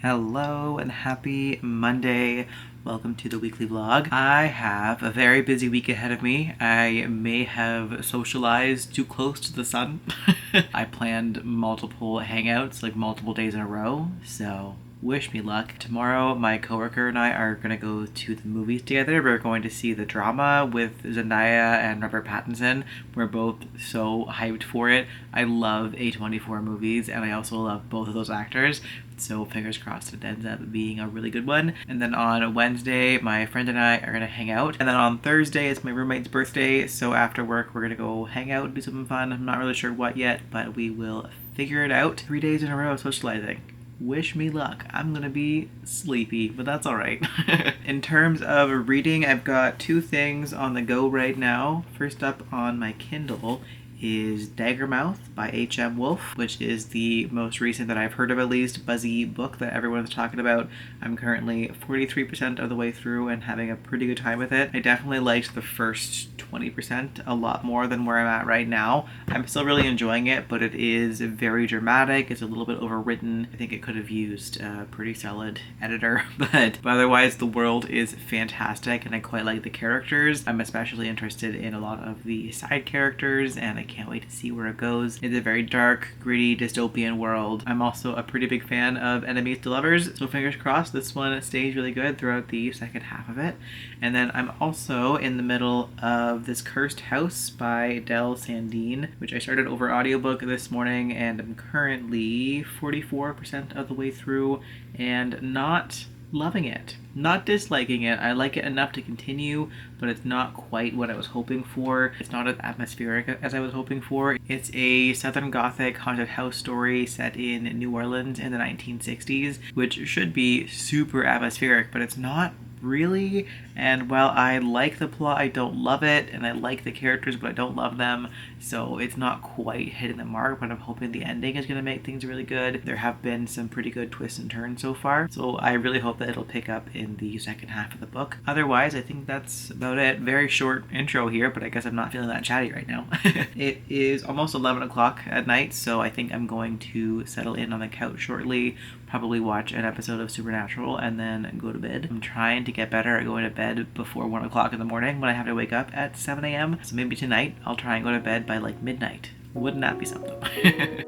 Hello and happy Monday. Welcome to the weekly vlog. I have a very busy week ahead of me. I may have socialized too close to the sun. I planned multiple hangouts, like multiple days in a row, so wish me luck. Tomorrow, my coworker and I are gonna go to the movies together. We're going to see the drama with Zendaya and Robert Pattinson. We're both so hyped for it. I love A24 movies, and I also love both of those actors. So fingers crossed it ends up being a really good one. And then on Wednesday, my friend and I are gonna hang out. And then on Thursday, it's my roommate's birthday. So after work, we're gonna go hang out, do something fun. I'm not really sure what yet, but we will figure it out. 3 days in a row of socializing. Wish me luck. I'm gonna be sleepy, but that's all right. In terms of reading, I've got 2 things on the go right now. First up on my Kindle is Daggermouth by HM Wolfe, which is the most recent that I've heard of, at least, buzzy book that everyone's talking about. I'm currently 43% of the way through and having a pretty good time with it. I definitely liked the first 20% a lot more than where I'm at right now. I'm still really enjoying it, but it is very dramatic. It's a little bit overwritten. I think it could have used a pretty solid editor, but otherwise the world is fantastic and I quite like the characters. I'm especially interested in a lot of the side characters and I can't wait to see where it goes. It's a very dark, gritty, dystopian world. I'm also a pretty big fan of enemies to lovers, so fingers crossed this one stays really good throughout the second half of it. And then I'm also in the middle of This Cursed House by Sandeen, which I started over audiobook this morning, and I'm currently 44% of the way through and not loving it. Not disliking it. I like it enough to continue, but it's not quite what I was hoping for. It's not as atmospheric as I was hoping for. It's a Southern Gothic haunted house story set in New Orleans in the 1960s, which should be super atmospheric, but it's not really. And while I like the plot, I don't love it, and I like the characters, but I don't love them, so it's not quite hitting the mark, but I'm hoping the ending is going to make things really good. There have been some pretty good twists and turns so far, so I really hope that it'll pick up in the second half of the book. Otherwise, I think that's about it. Very short intro here, but I guess I'm not feeling that chatty right now. It is almost 11 o'clock at night, so I think I'm going to settle in on the couch shortly, probably watch an episode of Supernatural, and then go to bed. I'm trying to get better at going to bed before 1 o'clock in the morning when I have to wake up at 7 a.m. So maybe tonight I'll try and go to bed by like midnight. Wouldn't that be something?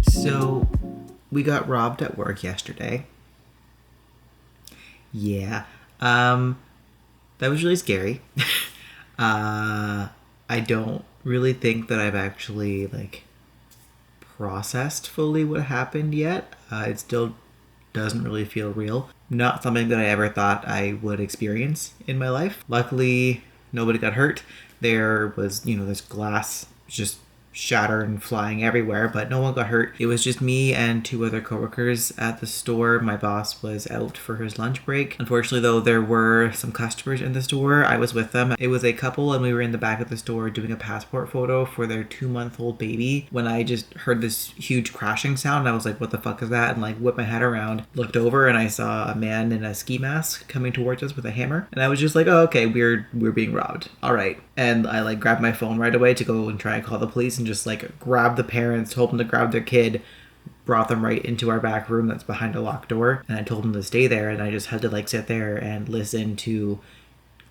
So, we got robbed at work yesterday. Yeah. That was really scary. I don't really think that I've actually, processed fully what happened yet. It still doesn't really feel real. Not something that I ever thought I would experience in my life. Luckily, nobody got hurt. There was, this glass just shattered and flying everywhere, but no one got hurt. It was just me and 2 other coworkers at the store. My boss was out for his lunch break. Unfortunately, though, there were some customers in the store. I was with them. It was a couple, and we were in the back of the store doing a passport photo for their 2-month-old baby when I just heard this huge crashing sound. And I was like, what the fuck is that? And whipped my head around, looked over, and I saw a man in a ski mask coming towards us with a hammer. And I was just like, oh, okay, we're being robbed. All right. And I grabbed my phone right away to go and try and call the police, and just grabbed the parents, told them to grab their kid, brought them right into our back room that's behind a locked door, and I told them to stay there, and I just had to sit there and listen to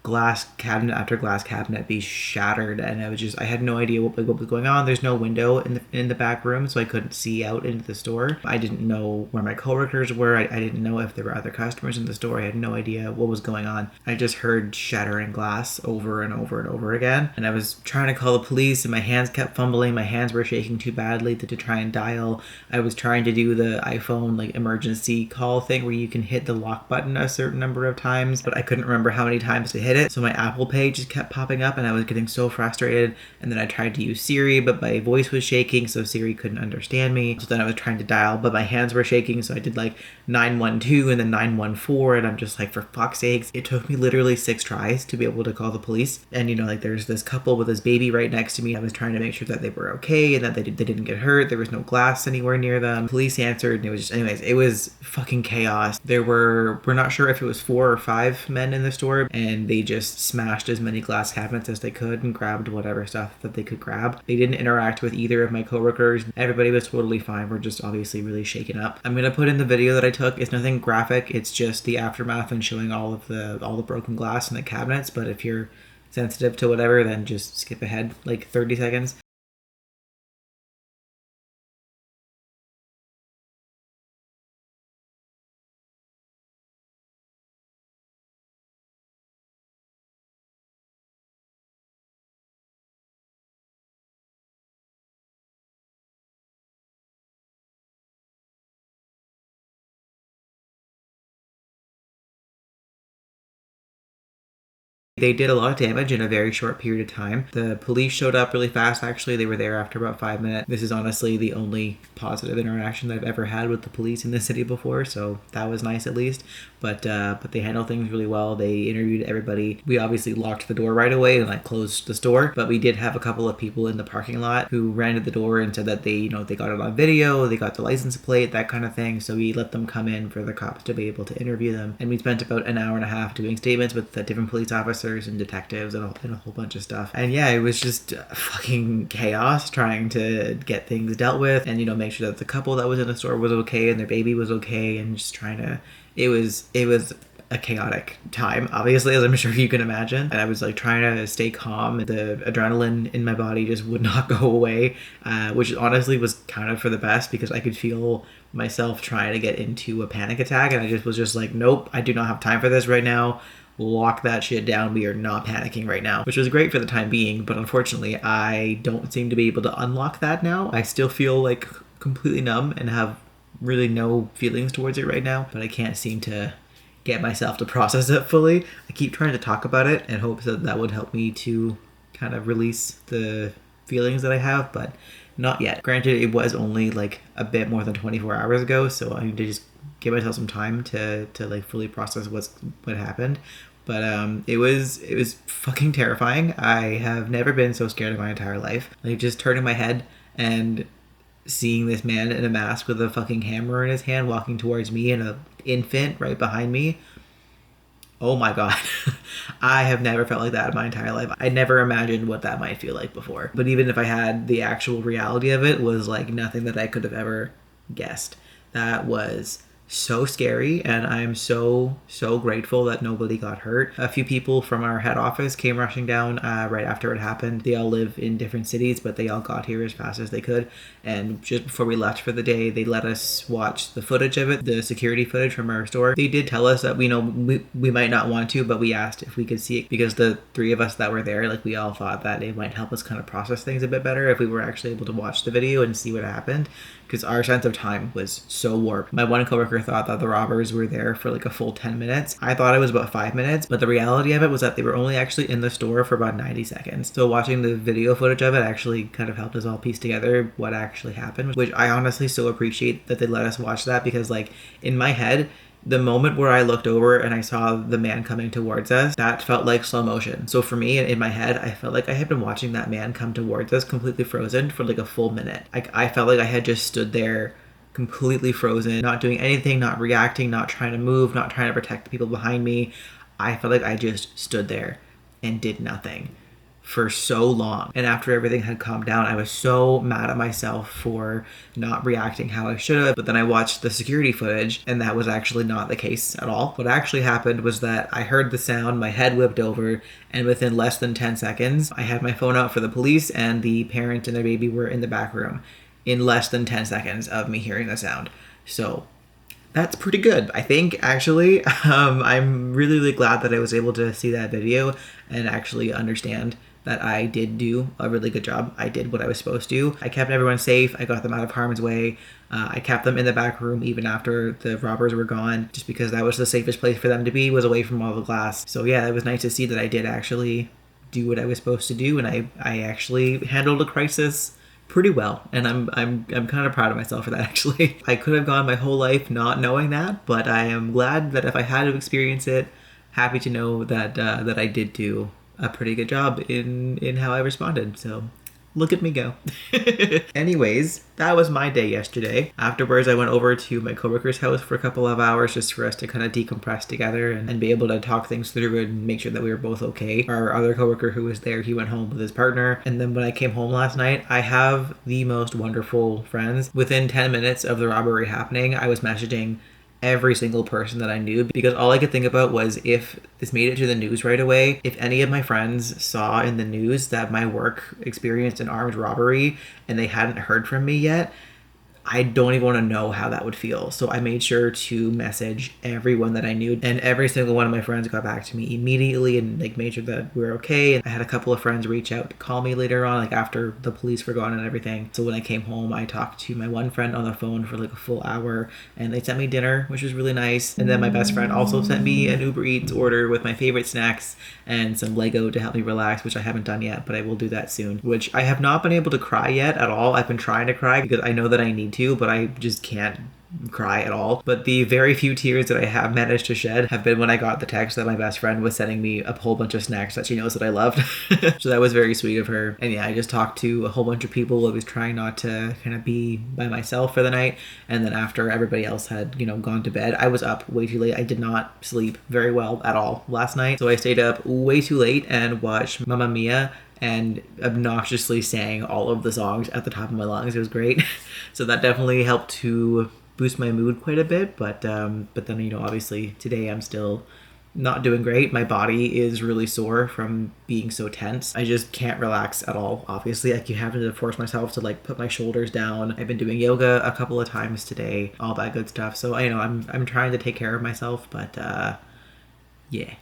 glass cabinet after glass cabinet be shattered, and I had no idea what was going on. There's no window in the back room, so I couldn't see out into the store. I didn't know where my coworkers were. I didn't know if there were other customers in the store. I had no idea what was going on. I just heard shattering glass over and over and over again, and I was trying to call the police, and my hands kept fumbling. My hands were shaking too badly to try and dial. I was trying to do the iPhone like emergency call thing where you can hit the lock button a certain number of times, but I couldn't remember how many times to hit it. So my Apple Pay just kept popping up, and I was getting so frustrated. And then I tried to use Siri, but my voice was shaking, so Siri couldn't understand me. So then I was trying to dial, but my hands were shaking, so I did like 912 and then 914, and I'm just like, for fuck's sakes. It took me literally 6 tries to be able to call the police. And you know, like there's this couple with this baby right next to me. I was trying to make sure that they were okay and that they didn't get hurt. There was no glass anywhere near them. Police answered, and it was just, anyways, it was fucking chaos. We're not sure if it was 4 or 5 men in the store, and they just smashed as many glass cabinets as they could and grabbed whatever stuff that they could grab. They didn't interact with either of my coworkers. Everybody was totally fine. We're just obviously really shaken up. I'm gonna put in the video that I took. It's nothing graphic. It's just the aftermath and showing all the broken glass in the cabinets. But if you're sensitive to whatever, then just skip ahead like 30 seconds. They did a lot of damage in a very short period of time. The police showed up really fast, actually. They were there after about 5 minutes. This is honestly the only positive interaction that I've ever had with the police in the city before, so that was nice at least. But they handled things really well. They interviewed everybody. We obviously locked the door right away and like closed the store, but we did have a couple of people in the parking lot who ran to the door and said that they got it on video, they got the license plate, that kind of thing. So we let them come in for the cops to be able to interview them. And we spent about an hour and a half doing statements with the different police officers and detectives and a whole bunch of stuff. And yeah, it was just fucking chaos trying to get things dealt with and make sure that the couple that was in the store was okay and their baby was okay, and just trying to it was a chaotic time, obviously, as I'm sure you can imagine. And I was like trying to stay calm. The adrenaline in my body just would not go away, which honestly was kind of for the best, because I could feel myself trying to get into a panic attack, and I just was just like, nope, I do not have time for this right now. Lock that shit down. We are not panicking right now, which was great for the time being, but unfortunately I don't seem to be able to unlock that now. I still feel like completely numb and have really no feelings towards it right now, but I can't seem to get myself to process it fully. I keep trying to talk about it and hope that that would help me to kind of release the feelings that I have, but not yet. Granted, it was only like a bit more than 24 hours ago, so I need to just give myself some time to like fully process what happened. But it was fucking terrifying. I have never been so scared in my entire life. Like, just turning my head and seeing this man in a mask with a fucking hammer in his hand walking towards me and an infant right behind me. Oh my god. I have never felt like that in my entire life. I never imagined what that might feel like before. But even if I had, the actual reality of it was like nothing that I could have ever guessed. That was so scary, and I'm so grateful that nobody got hurt. A few people from our head office came rushing down right after it happened. They all live in different cities, but they all got here as fast as they could, and just before we left for the day, they let us watch the footage of it, the security footage from our store. They did tell us that we might not want to, but we asked if we could see it, because the 3 of us that were there, like, we all thought that it might help us kind of process things a bit better if we were actually able to watch the video and see what happened, because our sense of time was so warped. My one coworker thought that the robbers were there for like a full 10 minutes. I thought it was about 5 minutes, but the reality of it was that they were only actually in the store for about 90 seconds. So watching the video footage of it actually kind of helped us all piece together what actually happened, which I honestly so appreciate that they let us watch that, because like in my head, the moment where I looked over and I saw the man coming towards us, that felt like slow motion. So for me, in my head, I felt like I had been watching that man come towards us completely frozen for like a full minute. I felt like I had just stood there completely frozen, not doing anything, not reacting, not trying to move, not trying to protect the people behind me. I felt like I just stood there and did nothing. for so long. And after everything had calmed down, I was so mad at myself for not reacting how I should have. But then I watched the security footage, and that was actually not the case at all. What actually happened was that I heard the sound, my head whipped over, and within less than 10 seconds, I had my phone out for the police, and the parent and their baby were in the back room in less than 10 seconds of me hearing the sound. So that's pretty good, I think, actually. I'm really, really glad that I was able to see that video and actually understand that I did do a really good job. I did what I was supposed to. I kept everyone safe. I got them out of harm's way. I kept them in the back room even after the robbers were gone, just because that was the safest place for them to be, was away from all the glass. So yeah, it was nice to see that I did actually do what I was supposed to do, and I actually handled a crisis pretty well, and I'm kind of proud of myself for that, actually. I could have gone my whole life not knowing that, but I am glad that if I had to experience it, happy to know that that I did do a pretty good job in how I responded. So look at me go. Anyways, that was my day yesterday. Afterwards, I went over to my coworker's house for a couple of hours just for us to kind of decompress together and be able to talk things through and make sure that we were both okay. Our other coworker who was there, he went home with his partner. And then when I came home last night, I have the most wonderful friends. Within 10 minutes of the robbery happening, I was messaging every single person that I knew, because all I could think about was, if this made it to the news right away, if any of my friends saw in the news that my work experienced an armed robbery and they hadn't heard from me yet, I don't even want to know how that would feel. So I made sure to message everyone that I knew, and every single one of my friends got back to me immediately and like made sure that we were okay. And I had a couple of friends reach out to call me later on, like after the police were gone and everything. So when I came home, I talked to my one friend on the phone for like a full hour, and they sent me dinner, which was really nice. And then my best friend also sent me an Uber Eats order with my favorite snacks and some Lego to help me relax, which I haven't done yet, but I will do that soon. Which I have not been able to cry yet at all. I've been trying to cry because I know that I need to, but I just can't cry at all. But the very few tears that I have managed to shed have been when I got the text that my best friend was sending me a whole bunch of snacks that she knows that I loved. So that was very sweet of her. And yeah, I just talked to a whole bunch of people. I was trying not to kind of be by myself for the night. And then after everybody else had, gone to bed, I was up way too late. I did not sleep very well at all last night. So I stayed up way too late and watched Mamma Mia and obnoxiously sang all of the songs at the top of my lungs. It was great. So that definitely helped to boost my mood quite a bit. But then, obviously today I'm still not doing great. My body is really sore from being so tense. I just can't relax at all. Obviously, I keep having to force myself to like put my shoulders down. I've been doing yoga a couple of times today, all that good stuff. So I'm trying to take care of myself, but yeah.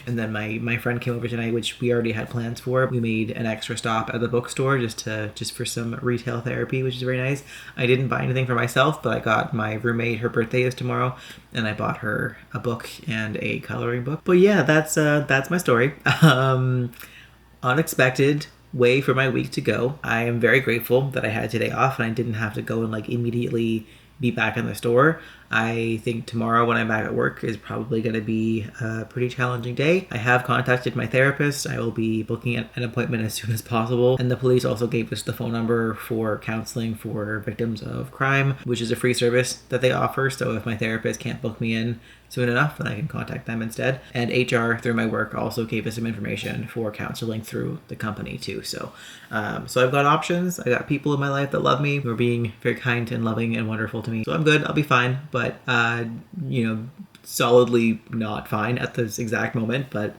And then my friend came over tonight, which we already had plans for. We made an extra stop at the bookstore just for some retail therapy, which is very nice. I didn't buy anything for myself, but I got my roommate, her birthday is tomorrow, and I bought her a book and a coloring book. But yeah, that's my story. Unexpected way for my week to go. I am very grateful that I had today off and I didn't have to go and like immediately be back in the store. I think tomorrow when I'm back at work is probably going to be a pretty challenging day. I have contacted my therapist. I will be booking an appointment as soon as possible. And the police also gave us the phone number for counseling for victims of crime, which is a free service that they offer. So if my therapist can't book me in soon enough, then I can contact them instead. And HR through my work also gave us some information for counseling through the company too. So I've got options. I got people in my life that love me, who are being very kind and loving and wonderful to me. So I'm good. I'll be fine. But solidly not fine at this exact moment, but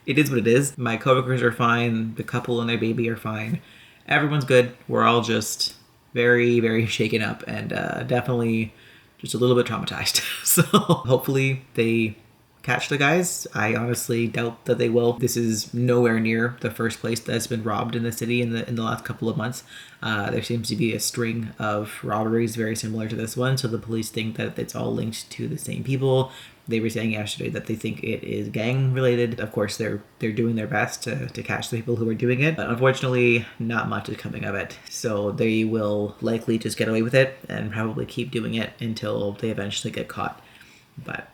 it is what it is. My coworkers are fine. The couple and their baby are fine. Everyone's good. We're all just very, very shaken up and definitely just a little bit traumatized. So hopefully they catch the guys. I honestly doubt that they will. This is nowhere near the first place that's been robbed in the city in the last couple of months. There seems to be a string of robberies very similar to this one, so the police think that it's all linked to the same people. They were saying yesterday that they think it is gang related. Of course, they're doing their best to catch the people who are doing it, but unfortunately, not much is coming of it. So they will likely just get away with it and probably keep doing it until they eventually get caught. But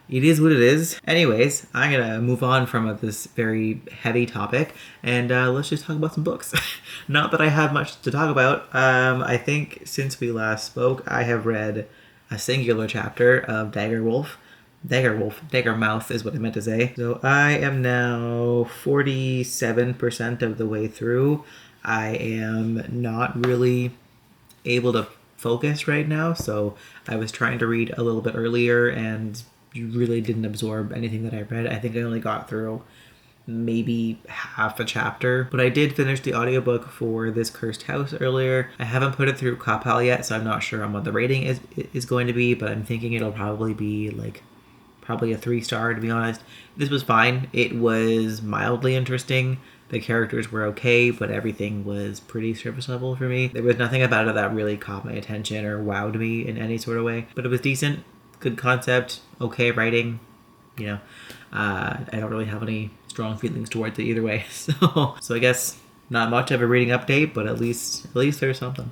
it is what it is. Anyways, I'm gonna move on from this very heavy topic and let's just talk about some books. Not that I have much to talk about. I think since we last spoke, I have read a singular chapter of Daggermouth. Daggermouth is what I meant to say. So I am now 47% of the way through. I am not really able to focus right now, so I was trying to read a little bit earlier and really didn't absorb anything that I read. I think I only got through maybe half a chapter, but I did finish the audiobook for This Cursed House earlier. I haven't put it through Kapal yet, so I'm not sure on what the rating is going to be, but I'm thinking it'll probably be probably a 3-star, to be honest. This was fine. It was mildly interesting. The characters were okay, but everything was pretty surface level for me. There was nothing about it that really caught my attention or wowed me in any sort of way, but it was decent, good concept, okay writing. I don't really have any strong feelings towards it either way. So I guess not much of a reading update, but at least there's something.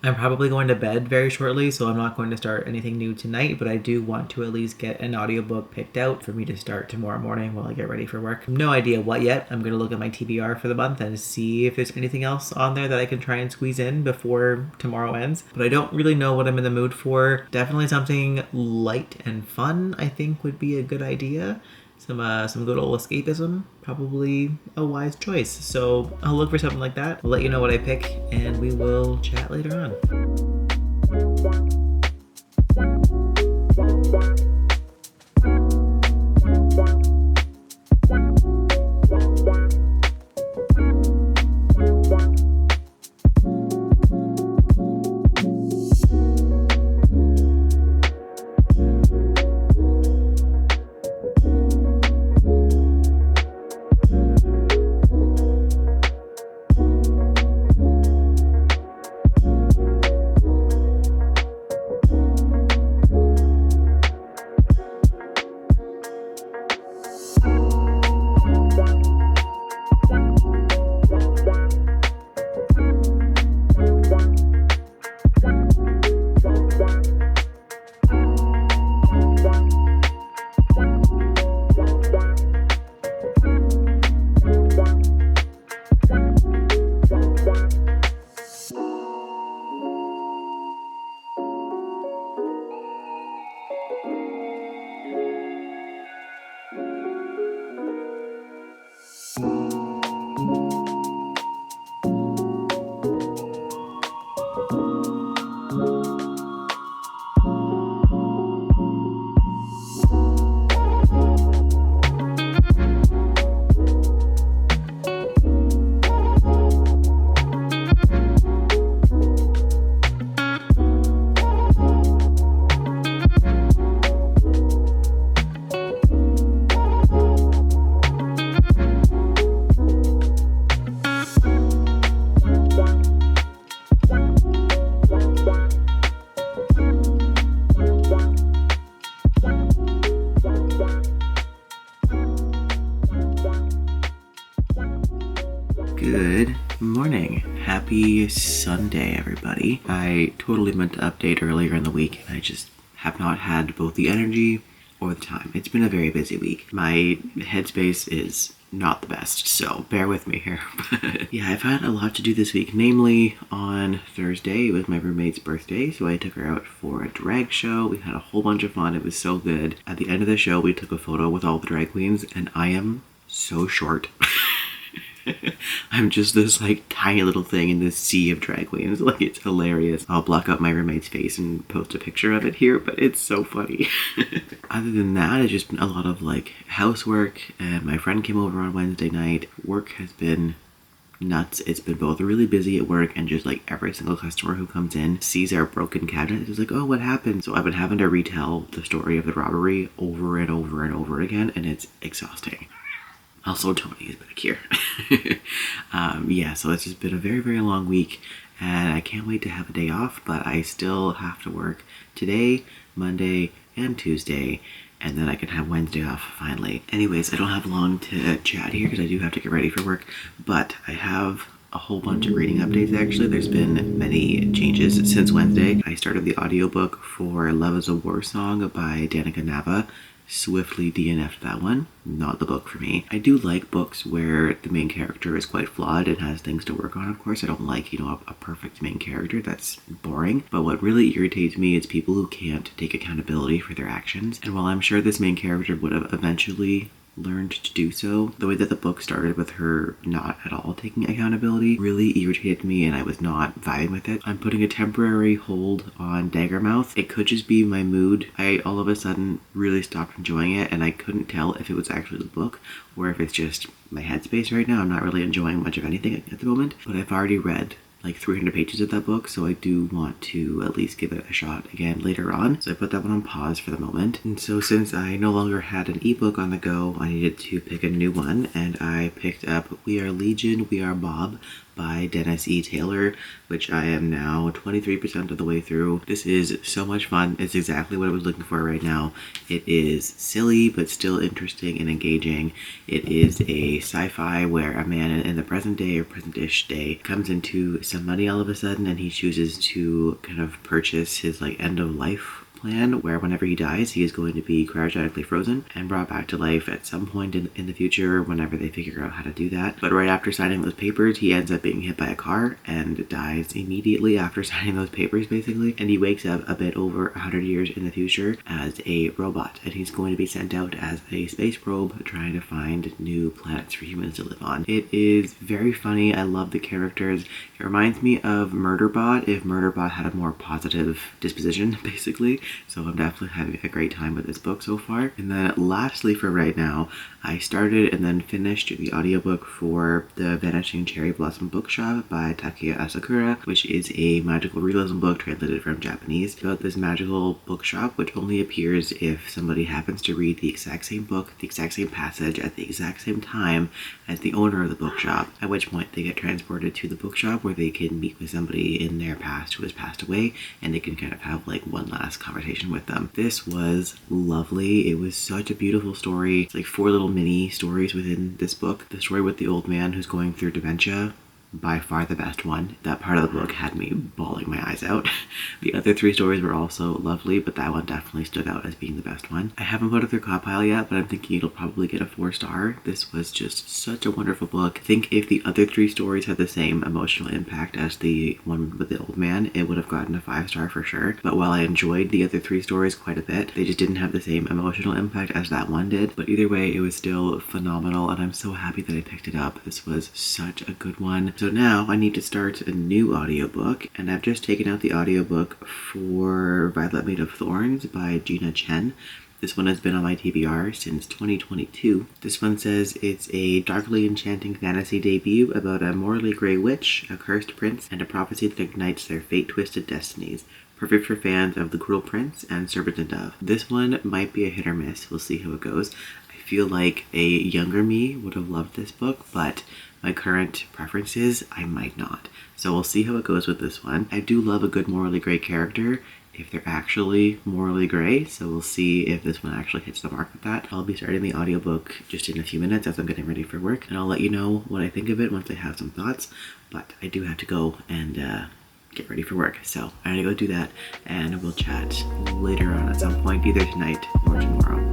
I'm probably going to bed very shortly, so I'm not going to start anything new tonight, but I do want to at least get an audiobook picked out for me to start tomorrow morning while I get ready for work. No idea what yet. I'm going to look at my TBR for the month and see if there's anything else on there that I can try and squeeze in before tomorrow ends. But I don't really know what I'm in the mood for. Definitely something light and fun, I think, would be a good idea. Some good old escapism, probably a wise choice. So I'll look for something like that. I'll let you know what I pick, and we will chat later on. Good morning. Happy Sunday, everybody. I totally meant to update earlier in the week, and I just have not had both the energy or the time. It's been a very busy week. My headspace is not the best, so bear with me here. But yeah, I've had a lot to do this week. Namely, on Thursday, it was my roommate's birthday, so I took her out for a drag show. We had a whole bunch of fun. It was so good. At the end of the show, we took a photo with all the drag queens, and I am so short. I'm just this tiny little thing in this sea of drag queens. It's hilarious. I'll block out my roommate's face and post a picture of it here, but it's so funny. Other than that, it's just been a lot of housework, and my friend came over on Wednesday night. Work has been nuts. It's been both really busy at work and just every single customer who comes in sees our broken cabinet is oh, what happened? So I've been having to retell the story of the robbery over and over and over again, and it's exhausting. Also, Tony is back here. Yeah, so it's just been a very, very long week, and I can't wait to have a day off, but I still have to work today, Monday, and Tuesday, and then I can have Wednesday off finally. Anyways, I don't have long to chat here because I do have to get ready for work, but I have a whole bunch of reading updates actually. There's been many changes since Wednesday. I started the audiobook for Love is a War Song by Danica Nava. swiftly DNF'd that one. Not the book for me. I do like books where the main character is quite flawed and has things to work on, of course. I don't like, a perfect main character. That's boring. But what really irritates me is people who can't take accountability for their actions. And while I'm sure this main character would have eventually learned to do so, the way that the book started with her not at all taking accountability really irritated me, and I was not vibing with it. I'm putting a temporary hold on Daggermouth. It could just be my mood. I all of a sudden really stopped enjoying it, and I couldn't tell if it was actually the book or if it's just my headspace right now. I'm not really enjoying much of anything at the moment, but I've already read like 300 pages of that book, so I do want to at least give it a shot again later on. So I put that one on pause for the moment. And so since I no longer had an ebook on the go, I needed to pick a new one, and I picked up We Are Legion, We Are Bob by Dennis E. Taylor, which I am now 23% of the way through. This is so much fun. It's exactly what I was looking for right now. It is silly, but still interesting and engaging. It is a sci-fi where a man in the present day or present-ish day comes into some money all of a sudden, and he chooses to kind of purchase his end of life plan, where whenever he dies, he is going to be cryogenically frozen and brought back to life at some point in the future whenever they figure out how to do that. But right after signing those papers, he ends up being hit by a car and dies immediately after signing those papers, basically. And he wakes up a bit over 100 years in the future as a robot, and he's going to be sent out as a space probe trying to find new planets for humans to live on. It is very funny. I love the characters. It reminds me of Murderbot if Murderbot had a more positive disposition, basically. So I'm definitely having a great time with this book so far. And then lastly for right now, I started and then finished the audiobook for the Vanishing Cherry Blossom Bookshop by Takuya Asakura, which is a magical realism book translated from Japanese about this magical bookshop, which only appears if somebody happens to read the exact same book, the exact same passage at the exact same time as the owner of the bookshop, at which point they get transported to the bookshop where they can meet with somebody in their past who has passed away, and they can kind of have one last conversation with them. This was lovely. It was such a beautiful story. It's 4 little mini stories within this book. The story with the old man who's going through dementia, by far the best one. That part of the book had me bawling my eyes out. The other 3 stories were also lovely, but that one definitely stood out as being the best one. I haven't put it through Copile yet, but I'm thinking it'll probably get a 4-star. This was just such a wonderful book. I think if the other 3 stories had the same emotional impact as the one with the old man, it would have gotten a 5-star for sure. But while I enjoyed the other 3 stories quite a bit, they just didn't have the same emotional impact as that one did. But either way, it was still phenomenal, and I'm so happy that I picked it up. This was such a good one. So now I need to start a new audiobook, and I've just taken out the audiobook for Violet Made of Thorns by Gina Chen. This one has been on my TBR since 2022. This one says it's a darkly enchanting fantasy debut about a morally grey witch, a cursed prince, and a prophecy that ignites their fate-twisted destinies. Perfect for fans of The Cruel Prince and Serpent and Dove. This one might be a hit or miss. We'll see how it goes. I feel like a younger me would have loved this book, but my current preferences, I might not. So we'll see how it goes with this one. I do love a good morally grey character if they're actually morally grey, so we'll see if this one actually hits the mark with that. I'll be starting the audiobook just in a few minutes as I'm getting ready for work, and I'll let you know what I think of it once I have some thoughts, but I do have to go and get ready for work. So I'm gonna go do that, and we'll chat later on at some point, either tonight or tomorrow.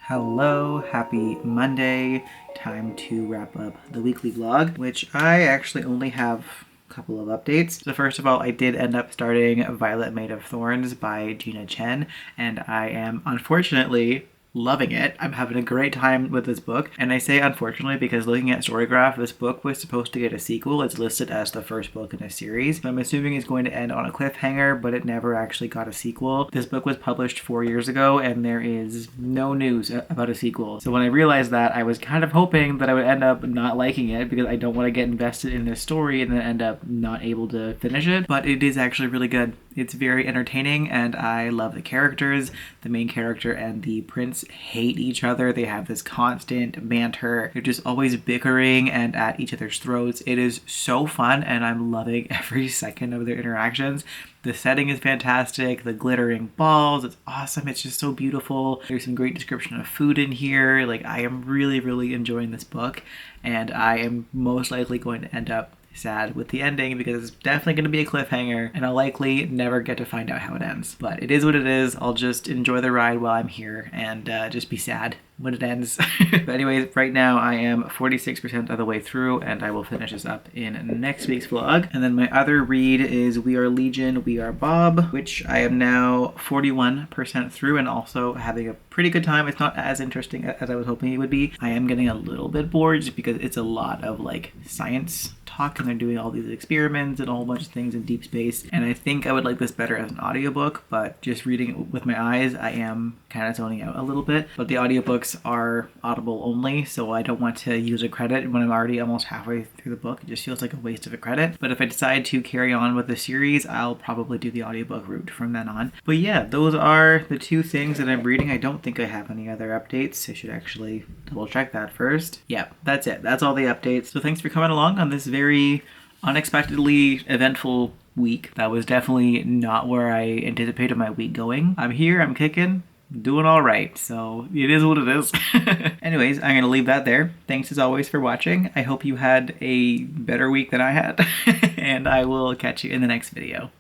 Hello, happy Monday. Time to wrap up the weekly vlog, which I actually only have a couple of updates. So first of all, I did end up starting Violet Made of Thorns by Gina Chen, and I am unfortunately loving it. I'm having a great time with this book, and I say unfortunately because looking at Storygraph, this book was supposed to get a sequel. It's listed as the first book in a series, so I'm assuming it's going to end on a cliffhanger, but it never actually got a sequel. This book was published 4 years ago, and there is no news about a sequel. So when I realized that, I was kind of hoping that I would end up not liking it because I don't want to get invested in this story and then end up not able to finish it, but it is actually really good. It's very entertaining, and I love the characters. The main character and the prince hate each other. They have this constant banter. They're just always bickering and at each other's throats. It is so fun, and I'm loving every second of their interactions. The setting is fantastic. The glittering balls, it's awesome. It's just so beautiful. There's some great description of food in here. Like, I am really, really enjoying this book, and I am most likely going to end up sad with the ending because it's definitely going to be a cliffhanger, and I'll likely never get to find out how it ends. But it is what it is. I'll just enjoy the ride while I'm here and just be sad when it ends. But anyways, right now I am 46% of the way through, and I will finish this up in next week's vlog. And then my other read is We Are Legion, We Are Bob, which I am now 41% through and also having a pretty good time. It's not as interesting as I was hoping it would be. I am getting a little bit bored just because it's a lot of like science talk, and they're doing all these experiments and a whole bunch of things in deep space. And I think I would like this better as an audiobook, but just reading it with my eyes, I am kind of zoning out a little bit. But the audiobooks are Audible only, so I don't want to use a credit when I'm already almost halfway through the book. It just feels like a waste of a credit. But if I decide to carry on with the series, I'll probably do the audiobook route from then on. But yeah, those are the two things that I'm reading. I don't think I have any other updates. I should actually double check that first. Yeah, that's it. That's all the updates. So thanks for coming along on this very unexpectedly eventful week. That was definitely not where I anticipated my week going. I'm here, I'm kicking, doing all right, so it is what it is. Anyways, I'm gonna leave that there. Thanks as always for watching. I hope you had a better week than I had, and I will catch you in the next video.